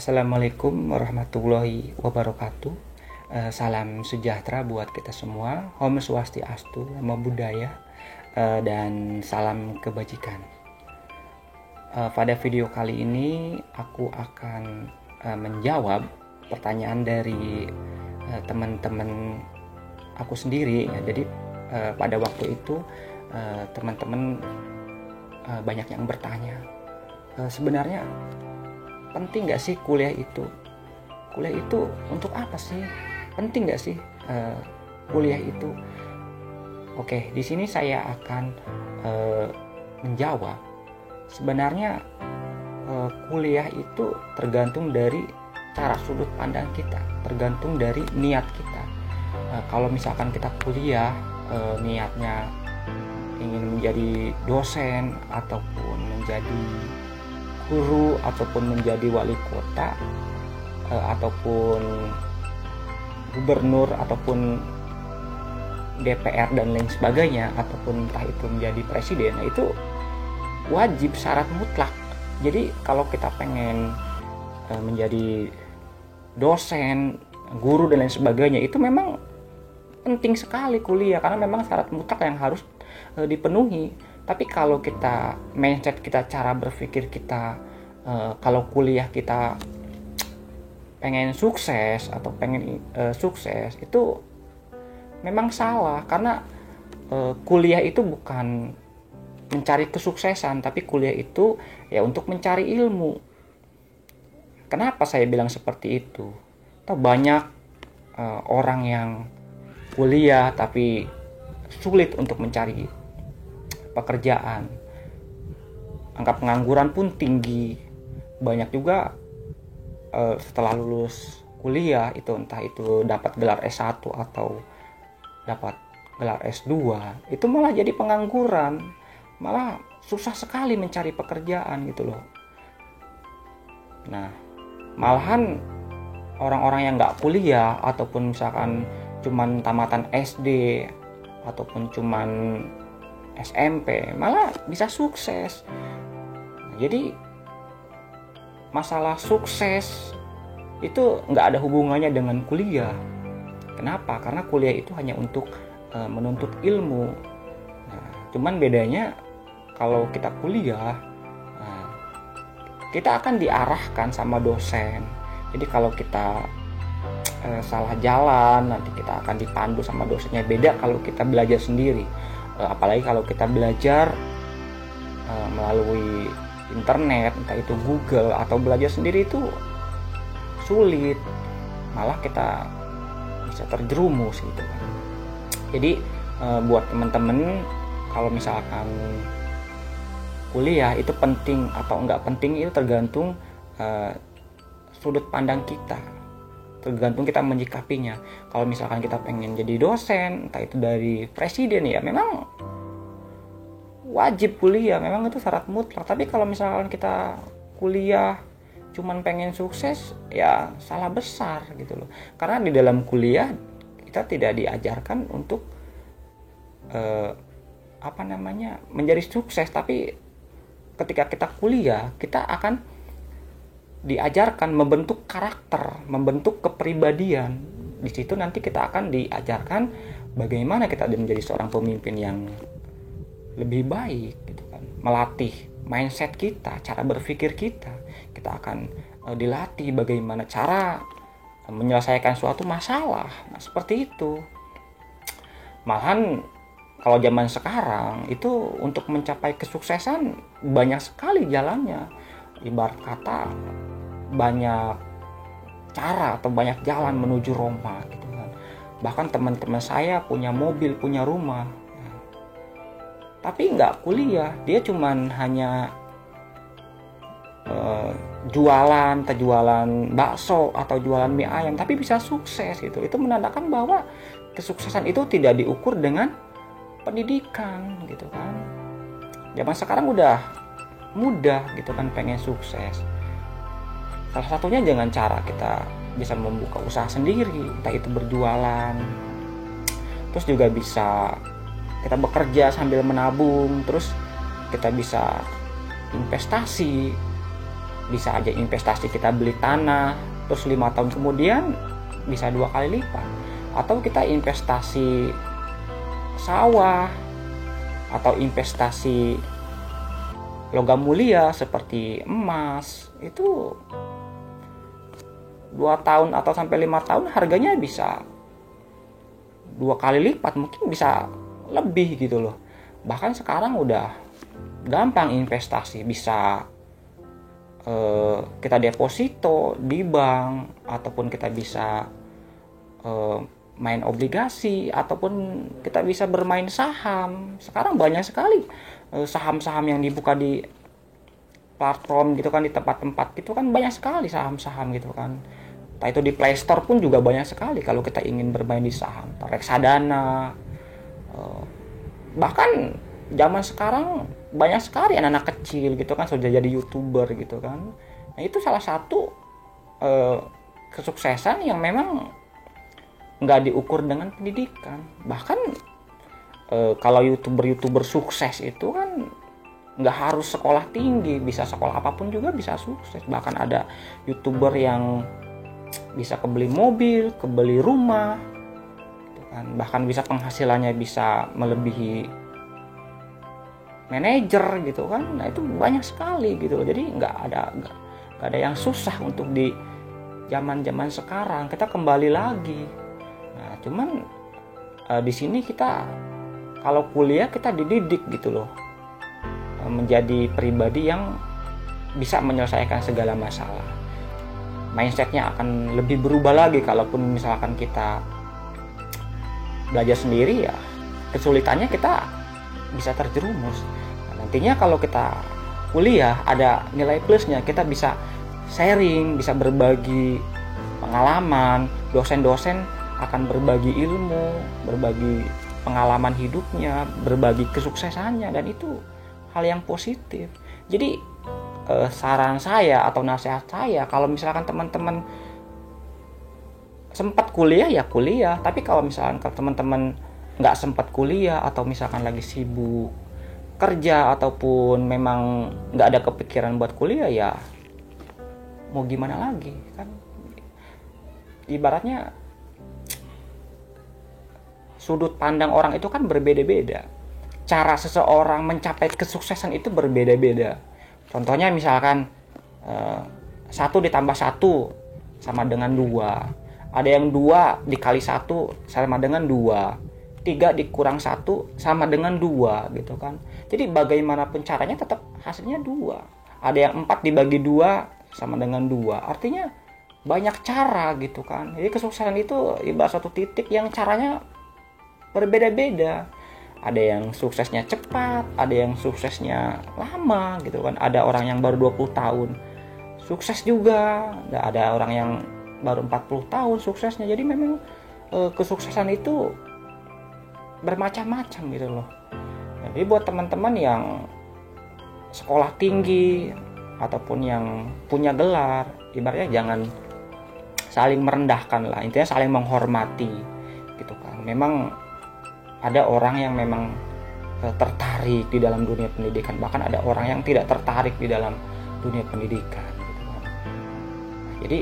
Assalamualaikum warahmatullahi wabarakatuh. Salam sejahtera buat kita semua. Om Swastiastu, Namo Buddhaya, dan salam kebajikan. Pada video kali ini aku akan menjawab pertanyaan dari teman-teman aku sendiri. Jadi pada waktu itu teman-teman banyak yang bertanya, sebenarnya penting gak sih kuliah itu? Kuliah itu untuk apa sih? Penting gak sih kuliah itu? Oke, di sini saya akan menjawab. Sebenarnya kuliah itu tergantung dari cara sudut pandang kita, tergantung dari niat kita. Kalau misalkan kita kuliah niatnya ingin menjadi dosen ataupun menjadi guru ataupun menjadi wali kota ataupun gubernur ataupun DPR dan lain sebagainya, ataupun entah itu menjadi presiden, itu wajib syarat mutlak. Jadi kalau kita pengen menjadi dosen, guru dan lain sebagainya, itu memang penting sekali kuliah karena memang syarat mutlak yang harus dipenuhi. Tapi kalau kita mindset kita, cara berpikir kita, kalau kuliah kita pengen sukses atau pengen sukses, itu memang salah. Karena kuliah itu bukan mencari kesuksesan, tapi kuliah itu ya untuk mencari ilmu. Kenapa saya bilang seperti itu? Banyak orang yang kuliah tapi sulit untuk mencari pekerjaan, angka pengangguran pun tinggi. Banyak juga setelah lulus kuliah itu entah itu dapat gelar S1 atau dapat gelar S2, itu malah jadi pengangguran, malah susah sekali mencari pekerjaan gitu loh. Nah, malahan orang-orang yang nggak kuliah ataupun misalkan cuman tamatan SD ataupun cuman SMP malah bisa sukses. Jadi masalah sukses itu nggak ada hubungannya dengan kuliah. Kenapa? Karena kuliah itu hanya untuk menuntut ilmu. Nah, cuman bedanya kalau kita kuliah, kita akan diarahkan sama dosen. Jadi kalau kita salah jalan, nanti kita akan dipandu sama dosennya. Beda kalau kita belajar sendiri. Apalagi kalau kita belajar melalui internet, entah itu Google atau belajar sendiri, itu sulit, malah kita bisa terjerumus gitu kan. Jadi buat teman-teman, kalau misalkan kuliah itu penting atau enggak penting itu tergantung sudut pandang kita, tergantung kita menyikapinya. Kalau misalkan kita pengen jadi dosen, entah itu dari presiden, ya memang wajib kuliah, memang itu syarat mutlak. Tapi kalau misalkan kita kuliah cuman pengen sukses, ya salah besar gitu loh. Karena di dalam kuliah kita tidak diajarkan untuk menjadi sukses. Tapi ketika kita kuliah, kita akan diajarkan membentuk karakter, membentuk kepribadian. Di situ nanti kita akan diajarkan bagaimana kita menjadi seorang pemimpin yang lebih baik gitu kan. Melatih mindset kita, cara berpikir kita. Kita akan dilatih bagaimana cara menyelesaikan suatu masalah. Nah, seperti itu. Malahan kalau zaman sekarang itu untuk mencapai kesuksesan banyak sekali jalannya. Ibarat kata banyak cara atau banyak jalan menuju Roma gitu kan. Bahkan teman-teman saya punya mobil, punya rumah, tapi nggak kuliah. Dia cuman hanya jualan bakso atau jualan mie ayam, tapi bisa sukses gitu. Itu menandakan bahwa kesuksesan itu tidak diukur dengan pendidikan gitu kan. Zaman sekarang udah mudah gitu kan pengen sukses. Salah satunya dengan cara kita bisa membuka usaha sendiri, entah itu berjualan. Terus juga bisa kita bekerja sambil menabung, terus kita bisa investasi. bisa aja investasi kita beli tanah, terus 5 tahun kemudian bisa 2 kali lipat. Atau kita investasi sawah, atau investasi logam mulia seperti emas, itu 2 tahun atau sampai 5 tahun harganya bisa 2 kali lipat, mungkin bisa lebih gitu loh. Bahkan sekarang udah gampang investasi, bisa kita deposito di bank, ataupun kita bisa main obligasi, ataupun kita bisa bermain saham. Sekarang banyak sekali saham-saham yang dibuka di platform gitu kan, di tempat-tempat gitu kan, banyak sekali saham-saham gitu kan. Entah itu di Play Store pun juga banyak sekali kalau kita ingin bermain di saham. Reksadana, bahkan zaman sekarang banyak sekali anak-anak kecil gitu kan sudah jadi YouTuber gitu kan. Nah, itu salah satu kesuksesan yang memang nggak diukur dengan pendidikan. Bahkan kalau YouTuber sukses itu kan nggak harus sekolah tinggi, bisa sekolah apapun juga bisa sukses. Bahkan ada YouTuber yang bisa kebeli mobil, kebeli rumah gitu kan. Bahkan bisa penghasilannya bisa melebihi manajer gitu kan. Nah, itu banyak sekali gitu loh. Jadi nggak ada yang susah untuk di zaman sekarang. Kita kembali lagi. Nah, cuman di sini kita kalau kuliah kita dididik gitu loh, menjadi pribadi yang bisa menyelesaikan segala masalah. Mindsetnya akan lebih berubah lagi. Kalaupun misalkan kita belajar sendiri, ya kesulitannya kita bisa terjerumus. Nah, nantinya kalau kita kuliah ada nilai plusnya, kita bisa sharing, bisa berbagi pengalaman, dosen-dosen akan berbagi ilmu, berbagi pengalaman hidupnya, berbagi kesuksesannya, dan itu hal yang positif. Jadi saran saya atau nasihat saya, kalau misalkan teman-teman sempat kuliah ya kuliah, tapi kalau misalkan teman-teman nggak sempat kuliah atau misalkan lagi sibuk kerja ataupun memang nggak ada kepikiran buat kuliah, ya mau gimana lagi kan. Ibaratnya sudut pandang orang itu kan berbeda-beda, cara seseorang mencapai kesuksesan itu berbeda-beda. Contohnya misalkan 1 ditambah 1 sama dengan 2, ada yang 2 dikali 1 sama dengan 2, 3 dikurang 1 sama dengan 2 gitu kan. Jadi bagaimanapun caranya tetap hasilnya 2. Ada yang 4 dibagi 2 sama dengan 2. Artinya banyak cara gitu kan. Jadi kesuksesan itu ibarat satu titik yang caranya berbeda-beda. Ada yang suksesnya cepat, ada yang suksesnya lama gitu kan. Ada orang yang baru 20 tahun sukses juga, ada orang yang baru 40 tahun suksesnya. Jadi memang kesuksesan itu bermacam-macam gitu loh. Jadi buat teman-teman yang sekolah tinggi ataupun yang punya gelar, ibaratnya jangan saling merendahkan lah, intinya saling menghormati gitu kan. Memang ada orang yang memang tertarik di dalam dunia pendidikan, bahkan ada orang yang tidak tertarik di dalam dunia pendidikan gitu kan. Jadi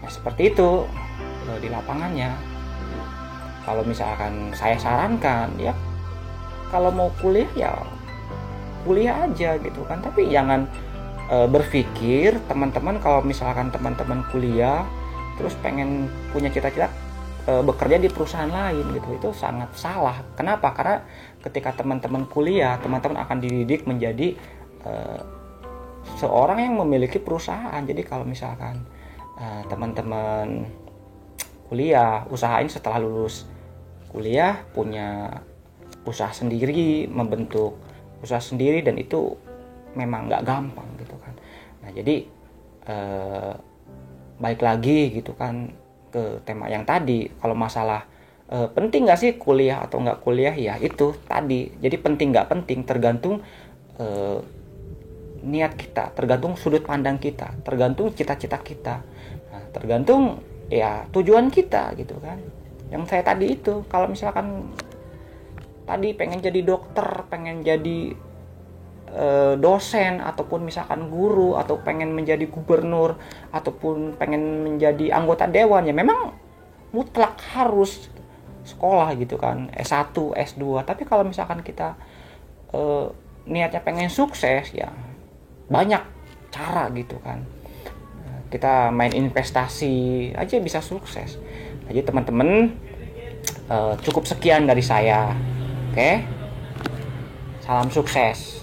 ya seperti itu di lapangannya. Kalau misalkan saya sarankan, ya kalau mau kuliah ya kuliah aja gitu kan. Tapi jangan berpikir teman-teman kalau misalkan teman-teman kuliah terus pengen punya cita-cita bekerja di perusahaan lain gitu, itu sangat salah. Kenapa? Karena ketika teman-teman kuliah, teman-teman akan dididik menjadi seorang yang memiliki perusahaan. Jadi kalau misalkan teman-teman kuliah, usahain setelah lulus kuliah punya usaha sendiri, membentuk usaha sendiri, dan itu memang nggak gampang gitu kan. Nah jadi balik lagi gitu kan ke tema yang tadi, kalau masalah penting nggak sih kuliah atau nggak kuliah, ya itu tadi. Jadi penting nggak penting tergantung niat kita, tergantung sudut pandang kita, tergantung cita-cita kita, nah, tergantung ya tujuan kita gitu kan. Yang saya tadi itu, kalau misalkan tadi pengen jadi dokter, pengen jadi dosen ataupun misalkan guru atau pengen menjadi gubernur ataupun pengen menjadi anggota dewan, ya memang mutlak harus sekolah gitu kan, S1, S2. Tapi kalau misalkan kita niatnya pengen sukses, ya banyak cara gitu kan. Kita main investasi aja bisa sukses. Jadi teman-teman, cukup sekian dari saya. Oke? Salam sukses.